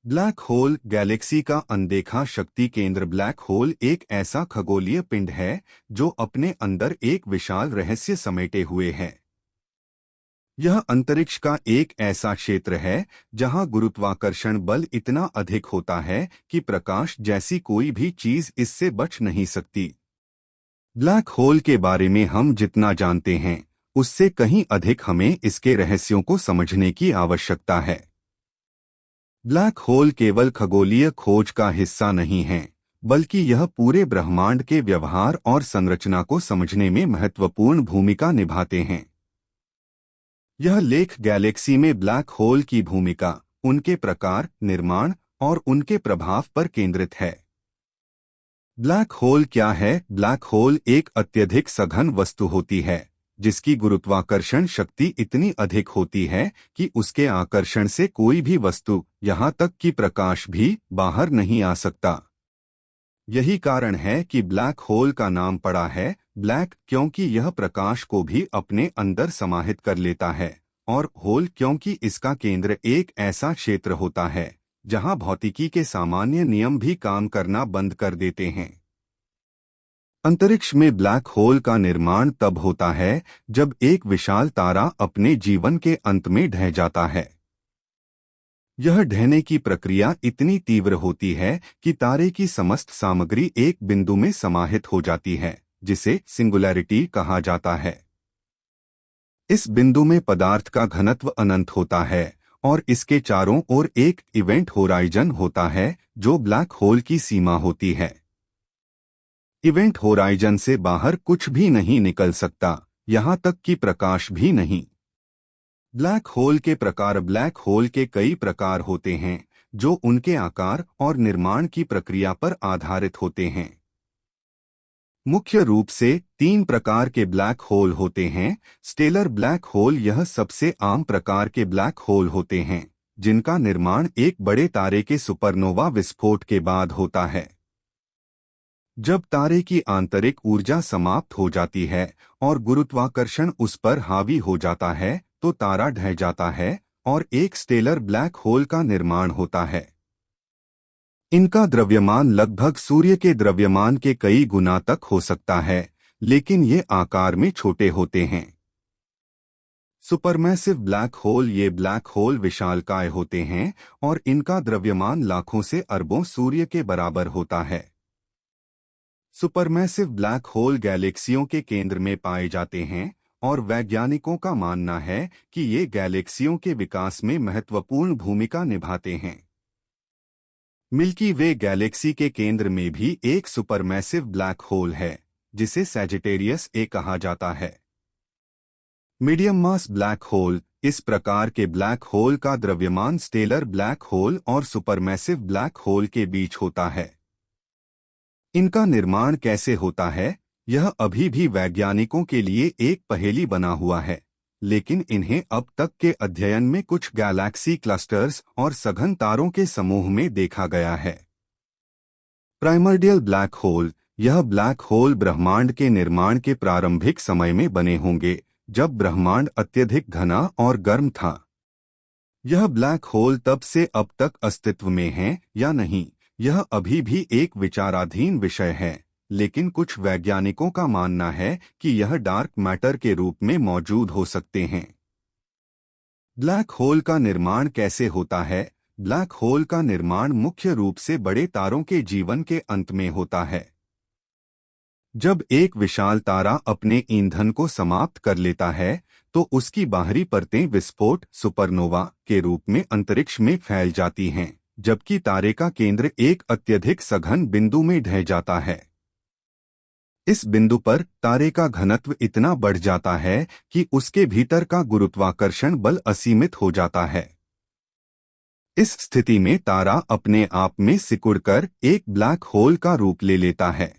Black hole Galaxy का अनदेखा शक्ति केंद्र। ब्लैक होल एक ऐसा खगोलीय पिंड है जो अपने अंदर एक विशाल रहस्य समेटे हुए है। यह अंतरिक्ष का एक ऐसा क्षेत्र है जहां गुरुत्वाकर्षण बल इतना अधिक होता है कि प्रकाश जैसी कोई भी चीज इससे बच नहीं सकती। ब्लैक होल के बारे में हम जितना जानते हैं उससे कहीं अधिक हमें इसके रहस्यों को समझने की आवश्यकता है। ब्लैक होल केवल खगोलीय खोज का हिस्सा नहीं है, बल्कि यह पूरे ब्रह्मांड के व्यवहार और संरचना को समझने में महत्वपूर्ण भूमिका निभाते हैं। यह लेख गैलेक्सी में ब्लैक होल की भूमिका, उनके प्रकार, निर्माण और उनके प्रभाव पर केंद्रित है। ब्लैक होल क्या है? ब्लैक होल एक अत्यधिक सघन वस्तु होती है जिसकी गुरुत्वाकर्षण शक्ति इतनी अधिक होती है कि उसके आकर्षण से कोई भी वस्तु, यहाँ तक कि प्रकाश भी, बाहर नहीं आ सकता। यही कारण है कि ब्लैक होल का नाम पड़ा है ब्लैक, क्योंकि यह प्रकाश को भी अपने अंदर समाहित कर लेता है, और होल क्योंकि इसका केंद्र एक ऐसा क्षेत्र होता है जहां भौतिकी के सामान्य नियम भी काम करना बंद कर देते हैं। अंतरिक्ष में ब्लैक होल का निर्माण तब होता है जब एक विशाल तारा अपने जीवन के अंत में ढह जाता है। यह ढहने की प्रक्रिया इतनी तीव्र होती है कि तारे की समस्त सामग्री एक बिंदु में समाहित हो जाती है, जिसे सिंगुलैरिटी कहा जाता है। इस बिंदु में पदार्थ का घनत्व अनंत होता है और इसके चारों ओर एक इवेंट होराइजन होता है जो ब्लैक होल की सीमा होती है। इवेंट होराइजन से बाहर कुछ भी नहीं निकल सकता, यहाँ तक कि प्रकाश भी नहीं। ब्लैक होल के प्रकार। ब्लैक होल के कई प्रकार होते हैं जो उनके आकार और निर्माण की प्रक्रिया पर आधारित होते हैं। मुख्य रूप से 3 प्रकार के ब्लैक होल होते हैं। स्टेलर ब्लैक होल, यह सबसे आम प्रकार के ब्लैक होल होते हैं जिनका निर्माण एक बड़े तारे के सुपरनोवा विस्फोट के बाद होता है। जब तारे की आंतरिक ऊर्जा समाप्त हो जाती है और गुरुत्वाकर्षण उस पर हावी हो जाता है तो तारा ढह जाता है और एक स्टेलर ब्लैक होल का निर्माण होता है। इनका द्रव्यमान लगभग सूर्य के द्रव्यमान के कई गुना तक हो सकता है, लेकिन ये आकार में छोटे होते हैं। Supermassive black hole. ये ब्लैक होल विशालकाय होते हैं और इनका द्रव्यमान लाखों से अरबों सूर्य के बराबर होता है। सुपरमैसिव ब्लैक होल गैलेक्सियों के केंद्र में पाए जाते हैं और वैज्ञानिकों का मानना है कि ये गैलेक्सियों के विकास में महत्वपूर्ण भूमिका निभाते हैं। मिल्की वे गैलेक्सी के केंद्र में भी एक सुपरमैसिव ब्लैक होल है जिसे सैजिटेरियस ए कहा जाता है। मीडियम मास ब्लैक होल। इस प्रकार के ब्लैक होल का द्रव्यमान स्टेलर ब्लैक होल और सुपरमैसिव ब्लैक होल के बीच होता है। इनका निर्माण कैसे होता है यह अभी भी वैज्ञानिकों के लिए एक पहेली बना हुआ है, लेकिन इन्हें अब तक के अध्ययन में कुछ गैलेक्सी क्लस्टर्स और सघन तारों के समूह में देखा गया है। Primordial black hole. यह ब्लैक होल ब्रह्मांड के निर्माण के प्रारंभिक समय में बने होंगे जब ब्रह्मांड अत्यधिक घना और गर्म था। यह ब्लैक होल तब से अब तक अस्तित्व में है या नहीं यह अभी भी एक विचाराधीन विषय है, लेकिन कुछ वैज्ञानिकों का मानना है कि यह डार्क मैटर के रूप में मौजूद हो सकते हैं। ब्लैक होल का निर्माण कैसे होता है? ब्लैक होल का निर्माण मुख्य रूप से बड़े तारों के जीवन के अंत में होता है। जब एक विशाल तारा अपने ईंधन को समाप्त कर लेता है तो उसकी बाहरी परतें विस्फोट, सुपरनोवा के रूप में अंतरिक्ष में फैल जाती हैं, जबकि तारे का केंद्र एक अत्यधिक सघन बिंदु में ढह जाता है। इस बिंदु पर तारे का घनत्व इतना बढ़ जाता है कि उसके भीतर का गुरुत्वाकर्षण बल असीमित हो जाता है। इस स्थिति में तारा अपने आप में सिकुड़कर एक ब्लैक होल का रूप ले लेता है।